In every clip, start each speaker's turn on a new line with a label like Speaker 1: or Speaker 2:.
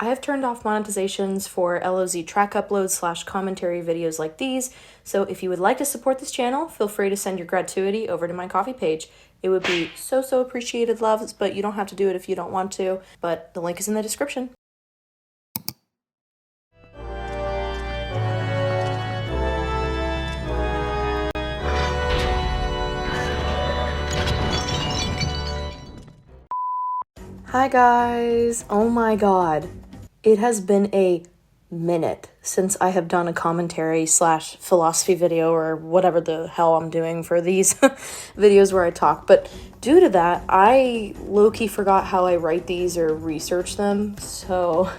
Speaker 1: I have turned off monetizations for LOZ track uploads / commentary videos like these, so if you would like to support this channel, feel free to send your gratuity over to my Ko-fi page. It would be so appreciated, loves, but you don't have to do it if you don't want to, but the link is in the description. Hi guys! Oh my god. It has been a minute since I have done a commentary / philosophy video or whatever the hell I'm doing for these videos where I talk, but due to that, I low-key forgot how I write these or research them, so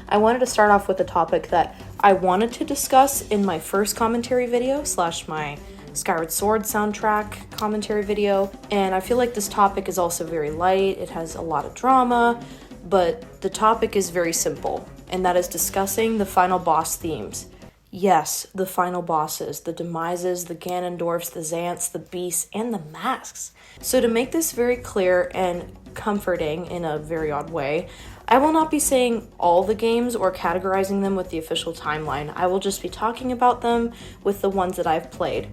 Speaker 1: I wanted to start off with a topic that I wanted to discuss in my first commentary video / my Skyward Sword soundtrack commentary video, and I feel like this topic is also very light. It has a lot of drama, but the topic is very simple, and that is discussing the final boss themes. Yes, the final bosses, the demises, the Ganondorfs, the Xants, the beasts, and the masks. So to make this very clear and comforting in a very odd way, I will not be saying all the games or categorizing them with the official timeline. I will just be talking about them with the ones that I've played.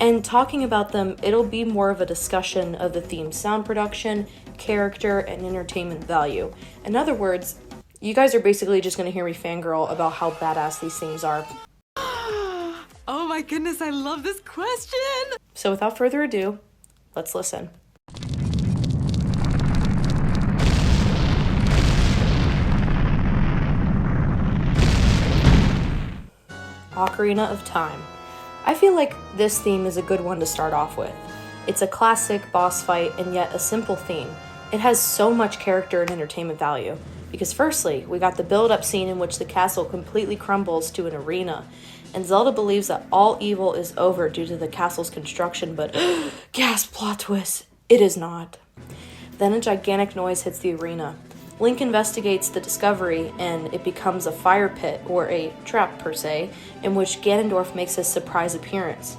Speaker 1: And talking about them, it'll be more of a discussion of the theme's sound production, character, and entertainment value. In other words, you guys are basically just going to hear me fangirl about how badass these themes are.
Speaker 2: Oh my goodness, I love this question!
Speaker 1: So without further ado, let's listen. Ocarina of Time. I feel like this theme is a good one to start off with. It's a classic boss fight and yet a simple theme. It has so much character and entertainment value. Because firstly, we got the build-up scene in which the castle completely crumbles to an arena, and Zelda believes that all evil is over due to the castle's construction, but gasp, plot twist, it is not. Then a gigantic noise hits the arena. Link investigates the discovery, and it becomes a fire pit, or a trap per se, in which Ganondorf makes his surprise appearance.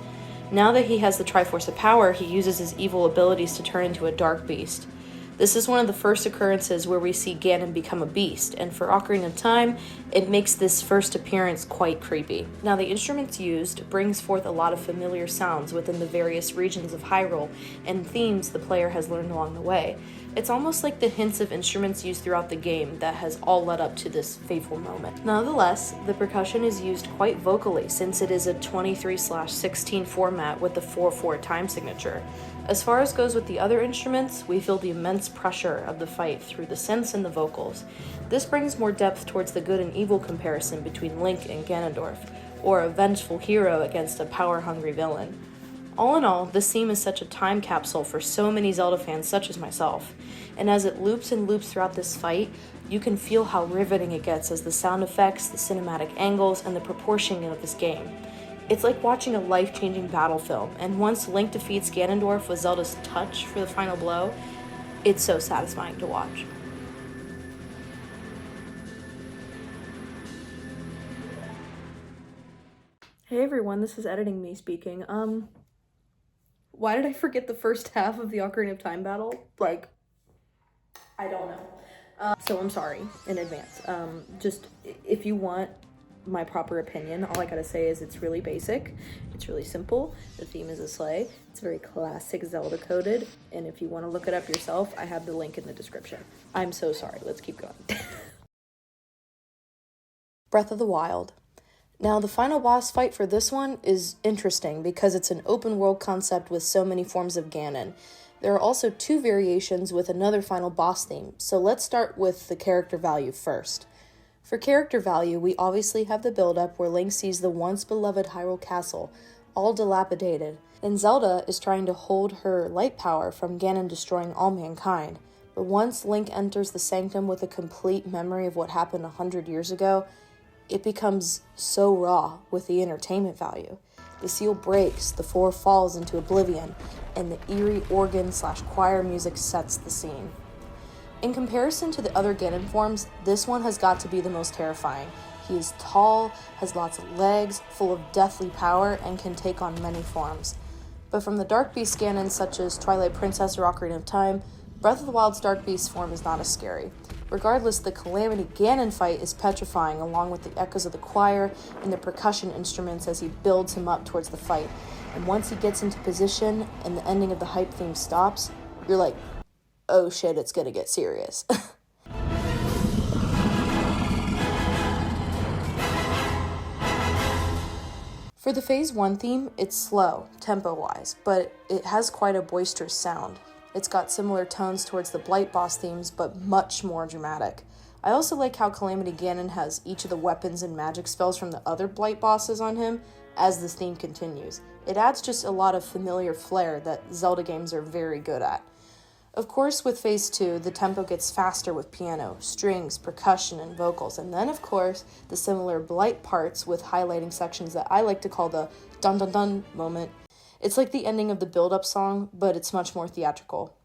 Speaker 1: Now that he has the Triforce of Power, he uses his evil abilities to turn into a dark beast. This is one of the first occurrences where we see Ganon become a beast, and for Ocarina of Time, it makes this first appearance quite creepy. Now, the instruments used brings forth a lot of familiar sounds within the various regions of Hyrule, and themes the player has learned along the way. It's almost like the hints of instruments used throughout the game that has all led up to this fateful moment. Nonetheless, the percussion is used quite vocally since it is a 23/16 format with the 4/4 time signature. As far as goes with the other instruments, we feel the immense pressure of the fight through the synths and the vocals. This brings more depth towards the good and evil comparison between Link and Ganondorf, or a vengeful hero against a power-hungry villain. All in all, this theme is such a time capsule for so many Zelda fans such as myself, and as it loops and loops throughout this fight, you can feel how riveting it gets as the sound effects, the cinematic angles, and the proportioning of this game. It's like watching a life-changing battle film, and once Link defeats Ganondorf with Zelda's touch for the final blow, it's so satisfying to watch. Hey everyone, this is Editing Me speaking. Why did I forget the first half of the Ocarina of Time battle? Like, I don't know. So I'm sorry in advance. Just, if you want my proper opinion, all I gotta say is it's really basic, it's really simple, the theme is a sleigh, it's very classic Zelda coded, and if you want to look it up yourself, I have the link in the description. I'm so sorry, let's keep going. Breath of the Wild. Now, the final boss fight for this one is interesting because it's an open world concept with so many forms of Ganon. There are also 2 variations with another final boss theme, so let's start with the character value first. For character value, we obviously have the build-up where Link sees the once-beloved Hyrule Castle, all dilapidated, and Zelda is trying to hold her light power from Ganon destroying all mankind. But once Link enters the Sanctum with a complete memory of what happened 100 years ago, it becomes so raw with the entertainment value. The seal breaks, the floor falls into oblivion, and the eerie organ/choir music sets the scene. In comparison to the other Ganon forms, this one has got to be the most terrifying. He is tall, has lots of legs, full of deathly power, and can take on many forms. But from the Dark Beast Ganon such as Twilight Princess or Ocarina of Time, Breath of the Wild's Dark Beast form is not as scary. Regardless, the Calamity Ganon fight is petrifying, along with the echoes of the choir and the percussion instruments as he builds him up towards the fight. And once he gets into position and the ending of the hype theme stops, you're like, oh shit, it's gonna get serious. For the Phase 1 theme, it's slow, tempo-wise, but it has quite a boisterous sound. It's got similar tones towards the Blight boss themes, but much more dramatic. I also like how Calamity Ganon has each of the weapons and magic spells from the other Blight bosses on him as this theme continues. It adds just a lot of familiar flair that Zelda games are very good at. Of course, with Phase 2, the tempo gets faster with piano, strings, percussion, and vocals, and then, of course, the similar Blight parts with highlighting sections that I like to call the dun-dun-dun moment. It's like the ending of the build-up song, but it's much more theatrical.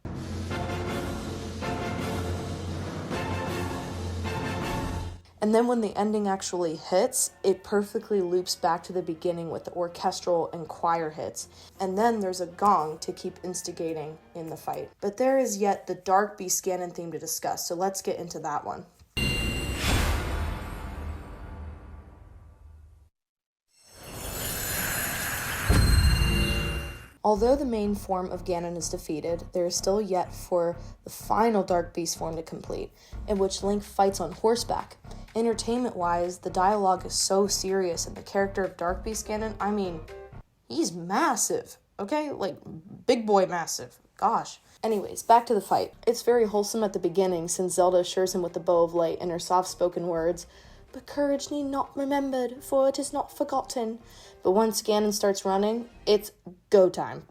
Speaker 1: And then when the ending actually hits, it perfectly loops back to the beginning with the orchestral and choir hits. And then there's a gong to keep instigating in the fight. But there is yet the Dark Beast Ganon theme to discuss, so let's get into that one. Although the main form of Ganon is defeated, there is still yet for the final Dark Beast form to complete, in which Link fights on horseback. Entertainment-wise, the dialogue is so serious, and the character of Dark Beast Ganon, I mean, he's massive, okay? Like, big boy massive. Gosh. Anyways, back to the fight. It's very wholesome at the beginning, since Zelda assures him with the Bow of Light in her soft-spoken words, "But courage need not remembered, for it is not forgotten." But once Ganon starts running, it's go time.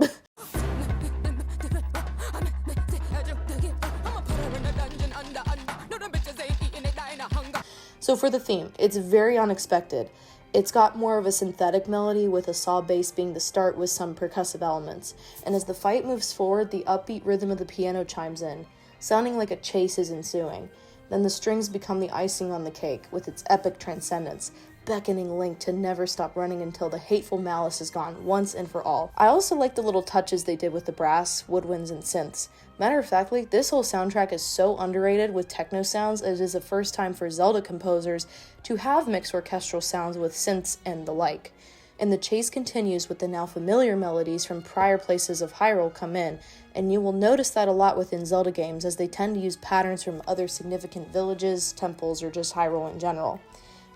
Speaker 1: So for the theme, it's very unexpected. It's got more of a synthetic melody with a saw bass being the start with some percussive elements. And as the fight moves forward, the upbeat rhythm of the piano chimes in, sounding like a chase is ensuing. Then the strings become the icing on the cake with its epic transcendence, beckoning Link to never stop running until the hateful malice is gone once and for all. I also like the little touches they did with the brass, woodwinds, and synths. Matter of factly, this whole soundtrack is so underrated with techno sounds, as it is the first time for Zelda composers to have mixed orchestral sounds with synths and the like. And the chase continues with the now familiar melodies from prior places of Hyrule come in, and you will notice that a lot within Zelda games, as they tend to use patterns from other significant villages, temples, or just Hyrule in general.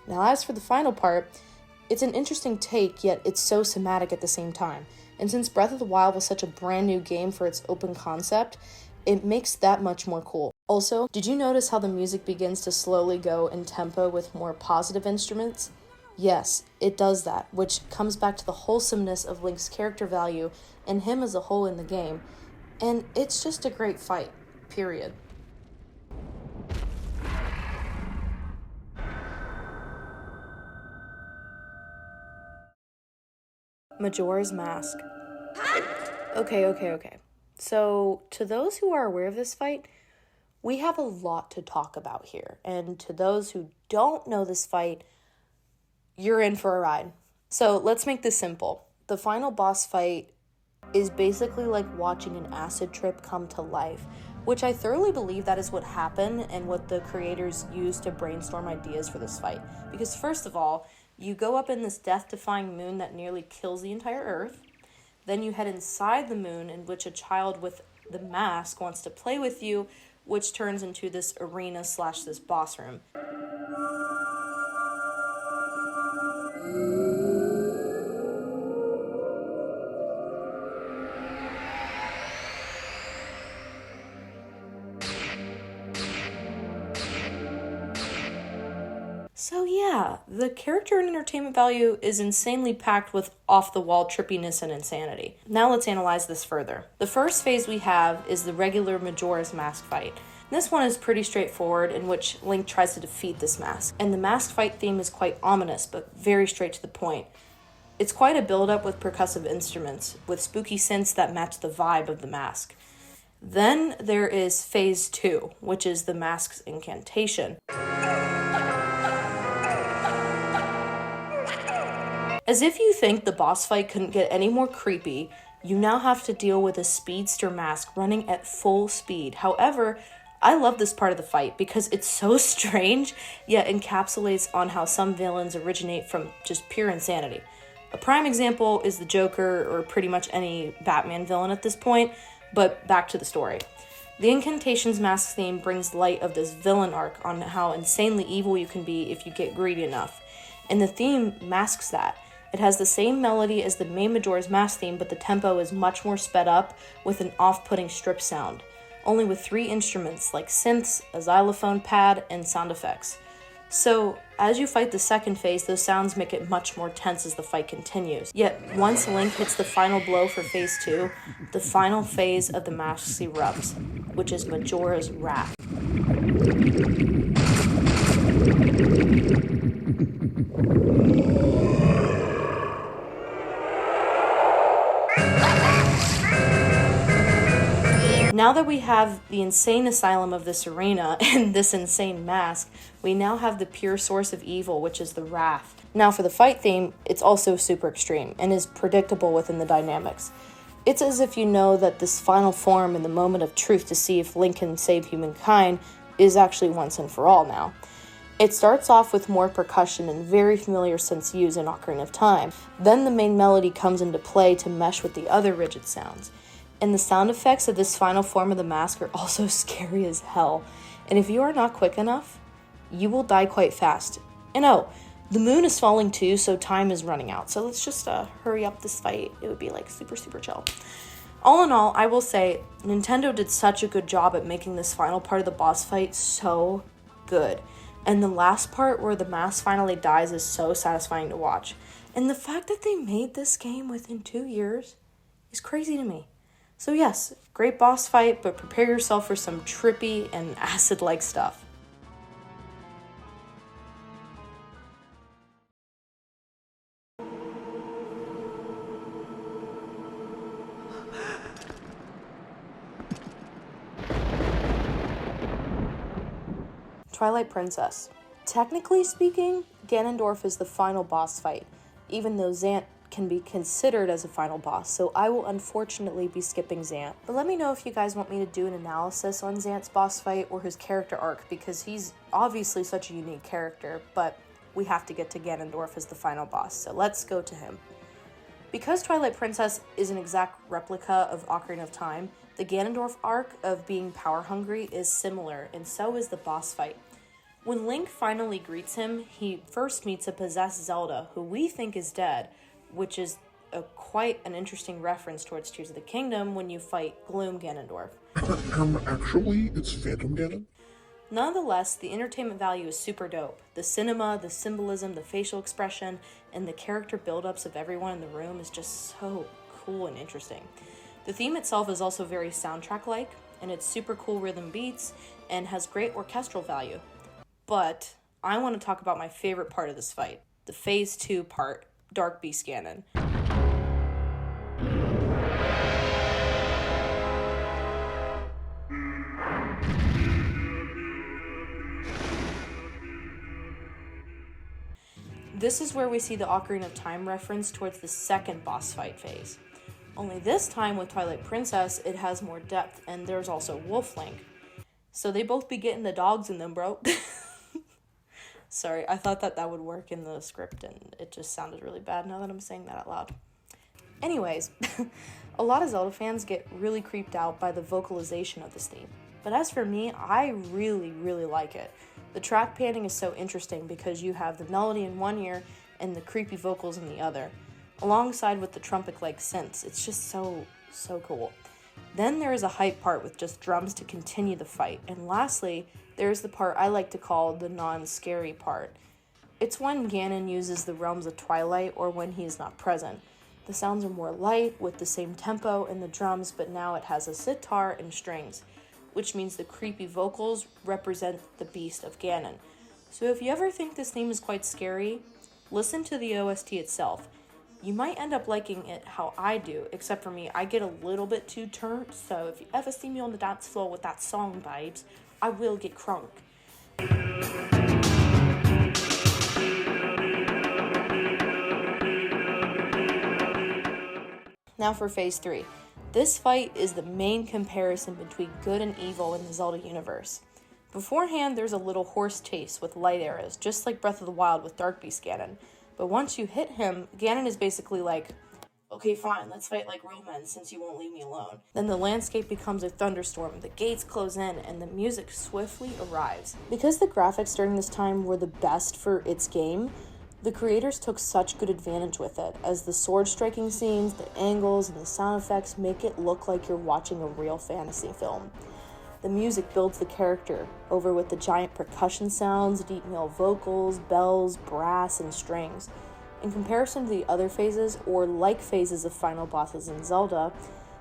Speaker 1: Now, as for the final part, it's an interesting take, yet it's so somatic at the same time. And since Breath of the Wild was such a brand new game for its open concept, it makes that much more cool. Also, did you notice how the music begins to slowly go in tempo with more positive instruments? Yes, it does that, which comes back to the wholesomeness of Link's character value and him as a whole in the game. And it's just a great fight, period. Majora's Mask. Okay. So, to those who are aware of this fight, we have a lot to talk about here. And to those who don't know this fight, you're in for a ride. So, let's make this simple. The final boss fight is basically like watching an acid trip come to life, which I thoroughly believe that is what happened and what the creators used to brainstorm ideas for this fight. Because first of all, you go up in this death-defying moon that nearly kills the entire Earth. Then you head inside the moon, in which a child with the mask wants to play with you, which turns into this arena / this boss room. So yeah, the character and entertainment value is insanely packed with off-the-wall trippiness and insanity. Now let's analyze this further. The first phase we have is the regular Majora's Mask fight. This one is pretty straightforward, in which Link tries to defeat this mask. And the mask fight theme is quite ominous, but very straight to the point. It's quite a build-up with percussive instruments, with spooky synths that match the vibe of the mask. Then there is phase 2, which is the mask's incantation. As if you think the boss fight couldn't get any more creepy, you now have to deal with a speedster mask running at full speed. However, I love this part of the fight because it's so strange, yet encapsulates on how some villains originate from just pure insanity. A prime example is the Joker, or pretty much any Batman villain at this point, but back to the story. The Incantations Mask theme brings light of this villain arc on how insanely evil you can be if you get greedy enough, and the theme masks that. It has the same melody as the main Majora's Mask theme, but the tempo is much more sped up with an off-putting strip sound, only with 3 instruments like synths, a xylophone pad, and sound effects. So, as you fight the second phase, those sounds make it much more tense as the fight continues. Yet, once Link hits the final blow for phase 2, the final phase of the masks erupts, which is Majora's Wrath. Now that we have the insane asylum of this arena and this insane mask, we now have the pure source of evil, which is the Wrath. Now for the fight theme, it's also super extreme and is predictable within the dynamics. It's as if you know that this final form and the moment of truth to see if Link can save humankind is actually once and for all now. It starts off with more percussion and very familiar synths used in Ocarina of Time. Then the main melody comes into play to mesh with the other rigid sounds. And the sound effects of this final form of the mask are also scary as hell. And if you are not quick enough, you will die quite fast. And oh, the moon is falling too, so time is running out. So let's just hurry up this fight. It would be like super chill. All in all, I will say Nintendo did such a good job at making this final part of the boss fight so good. And the last part where the mask finally dies is so satisfying to watch. And the fact that they made this game within 2 years is crazy to me. So yes, great boss fight, but prepare yourself for some trippy and acid-like stuff. Twilight Princess. Technically speaking, Ganondorf is the final boss fight, even though Zant can be considered as a final boss, so I will unfortunately be skipping Zant. But let me know if you guys want me to do an analysis on Zant's boss fight or his character arc, because he's obviously such a unique character, but we have to get to Ganondorf as the final boss, so let's go to him. Because Twilight Princess is an exact replica of Ocarina of Time, the Ganondorf arc of being power-hungry is similar, and so is the boss fight. When Link finally greets him, he first meets a possessed Zelda, who we think is dead, which is quite an interesting reference towards Tears of the Kingdom when you fight Gloom Ganondorf.
Speaker 3: Actually, it's Phantom Ganon?
Speaker 1: Nonetheless, the entertainment value is super dope. The cinema, the symbolism, the facial expression, and the character build-ups of everyone in the room is just so cool and interesting. The theme itself is also very soundtrack-like, and it's super cool rhythm beats, and has great orchestral value. But I want to talk about my favorite part of this fight, the Phase 2 part, Dark Beast Ganon. This is where we see the Ocarina of Time reference towards the second boss fight phase. Only this time with Twilight Princess, it has more depth, and there's also Wolf Link. So they both be getting the dogs in them, bro. Sorry, I thought that would work in the script, and it just sounded really bad now that I'm saying that out loud. Anyways, a lot of Zelda fans get really creeped out by the vocalization of this theme. But as for me, I really like it. The track panning is so interesting because you have the melody in one ear and the creepy vocals in the other, alongside with the trumpet-like synths. It's just so cool. Then there is a hype part with just drums to continue the fight. And lastly, there's the part I like to call the non-scary part. It's when Ganon uses the realms of Twilight or when he is not present. The sounds are more light with the same tempo in the drums, but now it has a sitar and strings, which means the creepy vocals represent the beast of Ganon. So if you ever think this theme is quite scary, listen to the OST itself. You might end up liking it how I do, except for me, I get a little bit too turned, so if you ever see me on the dance floor with that song, babes, I will get crunk. Now for Phase 3. This fight is the main comparison between good and evil in the Zelda universe. Beforehand, there's a little horse chase with light arrows, just like Breath of the Wild with Dark Beast Ganon. But once you hit him, Ganon is basically like, okay, fine, let's fight like real men since you won't leave me alone. Then the landscape becomes a thunderstorm, the gates close in, and the music swiftly arrives. Because the graphics during this time were the best for its game, the creators took such good advantage with it, as the sword striking scenes, the angles, and the sound effects make it look like you're watching a real fantasy film. The music builds the character, over with the giant percussion sounds, deep male vocals, bells, brass, and strings. In comparison to the other phases, or like phases of final bosses in Zelda,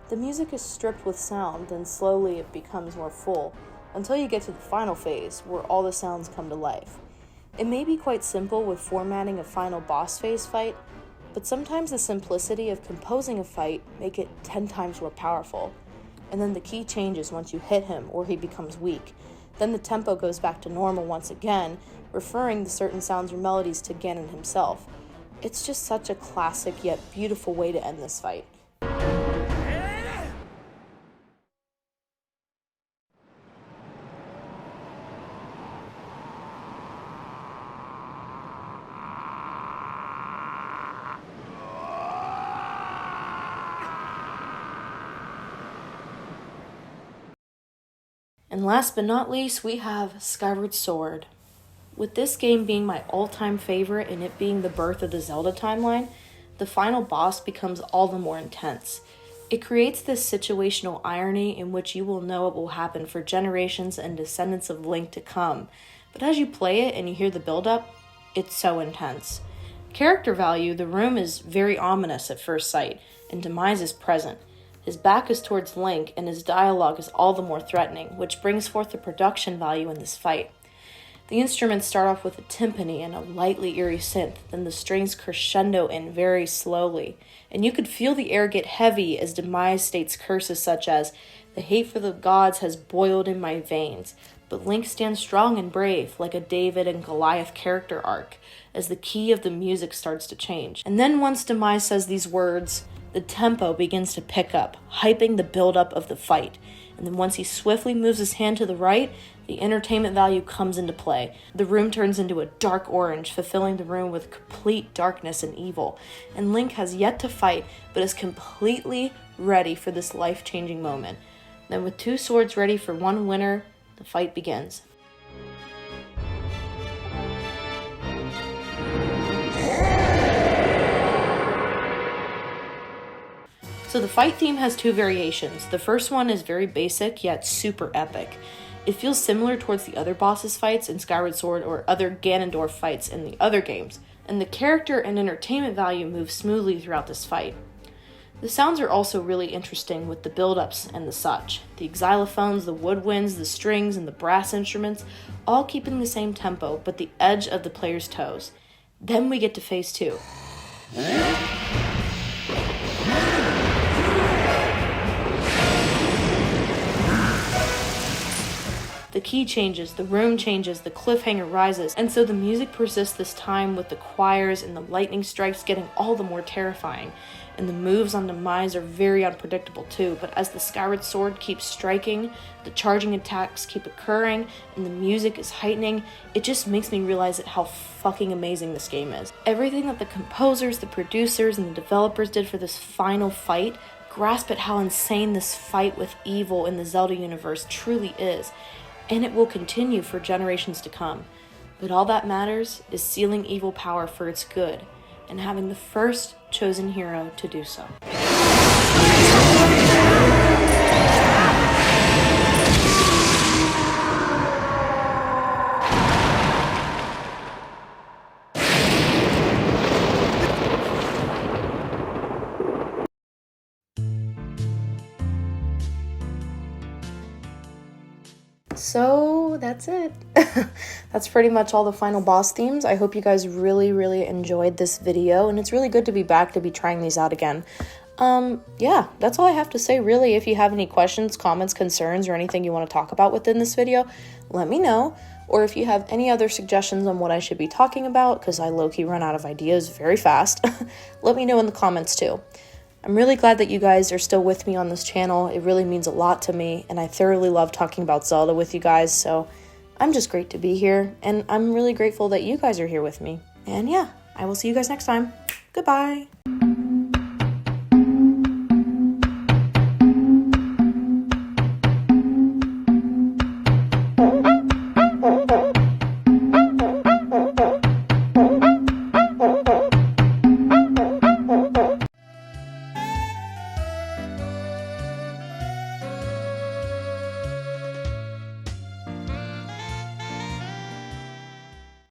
Speaker 1: the music is stripped with sound, then slowly it becomes more full, until you get to the final phase, where all the sounds come to life. It may be quite simple with formatting a final boss phase fight, but sometimes the simplicity of composing a fight make it 10 times more powerful. And then the key changes once you hit him or he becomes weak. Then the tempo goes back to normal once again, referring the certain sounds or melodies to Ganon himself. It's just such a classic yet beautiful way to end this fight. And last but not least, we have Skyward Sword. With this game being my all-time favorite and it being the birth of the Zelda timeline, the final boss becomes all the more intense. It creates this situational irony in which you will know it will happen for generations and descendants of Link to come, but as you play it and you hear the build-up, it's so intense. Character value, the room is very ominous at first sight, and Demise is present. His back is towards Link, and his dialogue is all the more threatening, which brings forth the production value in this fight. The instruments start off with a timpani and a lightly eerie synth, then the strings crescendo in very slowly, and you could feel the air get heavy as Demise states curses such as, "The hate for the gods has boiled in my veins," but Link stands strong and brave, like a David and Goliath character arc, as the key of the music starts to change. And then once Demise says these words, the tempo begins to pick up, hyping the build-up of the fight. And then once he swiftly moves his hand to the right, the entertainment value comes into play. The room turns into a dark orange, fulfilling the room with complete darkness and evil. And Link has yet to fight, but is completely ready for this life-changing moment. Then with two swords ready for one winner, the fight begins. So the fight theme has two variations. The first one is very basic, yet super epic. It feels similar towards the other bosses fights in Skyward Sword or other Ganondorf fights in the other games, and the character and entertainment value move smoothly throughout this fight. The sounds are also really interesting with the build-ups and the such. The xylophones, the woodwinds, the strings, and the brass instruments all keeping the same tempo, but the edge of the player's toes. Then we get to phase 2. The key changes, the room changes, the cliffhanger rises, and so the music persists this time with the choirs and the lightning strikes getting all the more terrifying. And the moves on Demise are very unpredictable too, but as the Skyward Sword keeps striking, the charging attacks keep occurring, and the music is heightening, it just makes me realize how fucking amazing this game is. Everything that the composers, the producers, and the developers did for this final fight grasp at how insane this fight with evil in the Zelda universe truly is. And it will continue for generations to come. But all that matters is sealing evil power for its good, and having the first chosen hero to do so. So that's it. That's pretty much all the final boss themes. I hope you guys really enjoyed this video, and it's really good to be back to be trying these out again. Yeah, that's all I have to say really. If you have any questions, comments, concerns, or anything you want to talk about within this video, let me know. Or if you have any other suggestions on what I should be talking about, because I low-key run out of ideas very fast, let me know in the comments too. I'm really glad that you guys are still with me on this channel. It really means a lot to me, and I thoroughly love talking about Zelda with you guys, so I'm just great to be here, and I'm really grateful that you guys are here with me. And yeah, I will see you guys next time. Goodbye!